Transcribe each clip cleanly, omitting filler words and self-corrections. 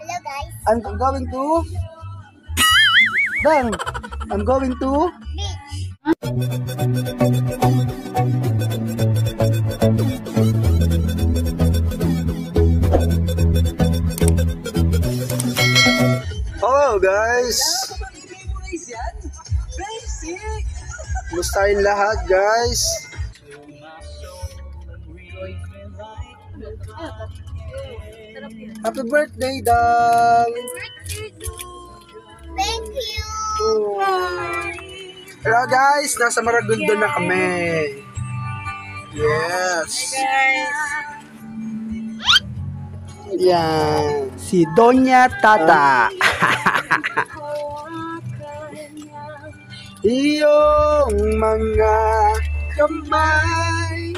Hello guys. I'm going to Dang. I'm going to Beach. Hello guys. Kumusta kayong lahat guys? Happy birthday, Dang! Thank you. Hello guys, nasa Maragondon na kami. Yes. Yan, si Doña Tata. Iyong mga kamay.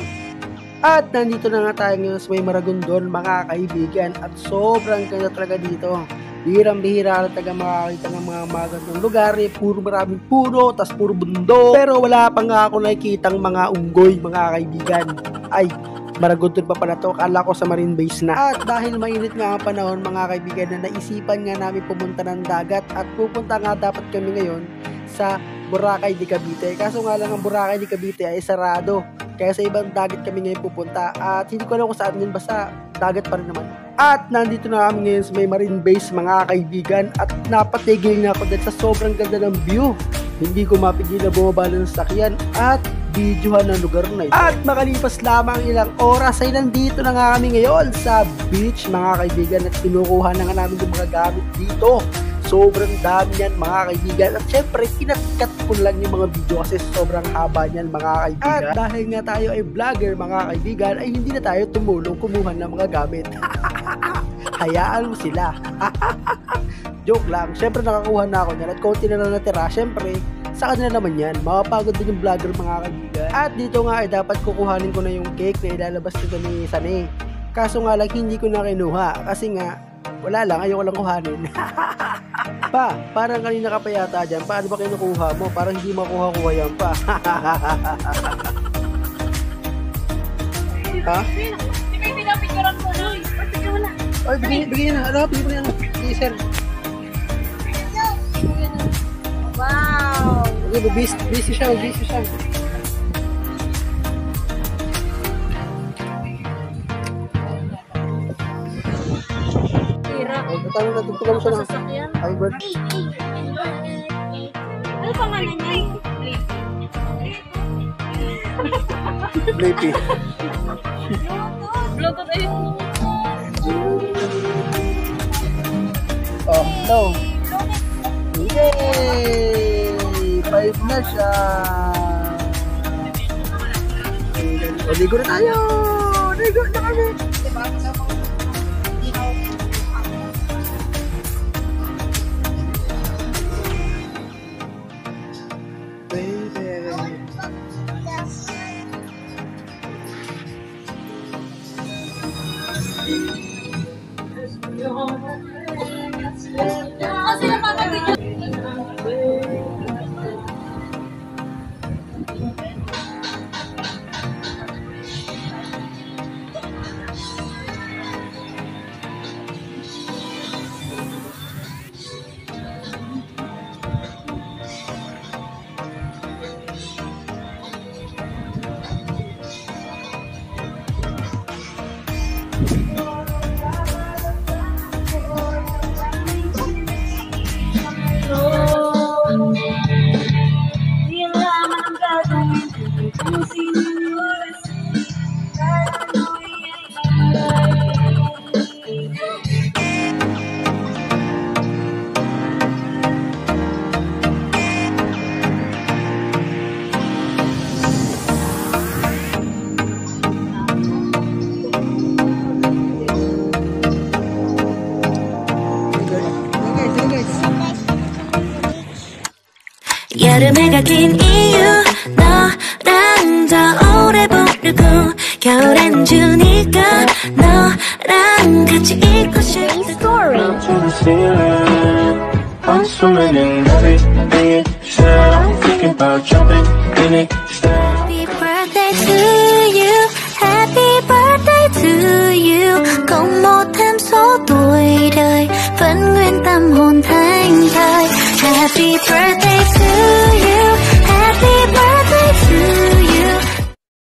At nandito na nga tayo ngayon sa may Maragondon mga kaibigan. At sobrang ganda talaga dito. Bihirang-bihira na taga makakita ng mga magandang lugar. Puro maraming puno, tas puro bundok. Pero wala pa nga ako nakikitang mga unggoy mga kaibigan. Ay, Maragondon pa pala to. Akala ko sa Marine Base na. At dahil mainit nga ang panahon mga kaibigan na naisipan nga namin pumunta ng dagat. At pupunta nga dapat kami ngayon sa Boracay de Cavite. Kaso nga lang ang Boracay de Cavite ay sarado. Kaya sa ibang dagat kami ngayon pupunta. At hindi ko alam kung saan yun, basta dagat pa rin naman. At nandito na kami ngayon sa may Marine Base mga kaibigan. At napatigil nga ako dahil sa sobrang ganda ng view. Hindi ko mapigil na bumaba ng sakyan at videohan ng lugar na ito. At makalipas lamang ilang oras ay nandito na nga kami ngayon sa beach mga kaibigan. At kinukuha na nga namin yung mga gamit dito. Sobrang dami yan mga kaibigan. At syempre, kinatkat ko lang yung mga video kasi sobrang haba niyan mga kaibigan. At dahil nga tayo ay vlogger mga kaibigan, ay hindi na tayo tumulong kumuha ng mga gamit. Hayaan mo sila. Joke lang. Syempre nakakuha na ako niyan at konti na lang natira. Syempre, sa kanila naman yan. Mapapagod din yung vlogger mga kaibigan. At dito nga ay dapat kukuhanin ko na yung cake na ilalabas nito ni Sane. Kaso nga lang hindi ko na kinuha kasi nga wala lang, ayoko lang kuhanin. Pa, parang kanina ka pa yata dyan. Paano ba kinukuha mo? Parang hindi makuha-kuha yan pa. Ha? May pinapicturan mo na. Ay, bigyan na. Ano? Bigyan mo na yan. Sige, sir. Wow. Okay, busy siya. Tama na, tutulong siya na. Happy birthday. Ano pangalan niya? Blippi. Bluetooth ay yung... Oh, no. Yay! 5 na siya. O, ligo na tayo. Ligo na kami. 여름해가 긴 이유 너랑 더 오래 보려고 겨울엔 주니까 너랑 같이 있고 싶다 I'm swimming in everything I'm thinking about jumping in it Happy birthday to you Happy birthday to you Không một thêm số tuổi đời tâm hồn thanh thơi. Happy birthday to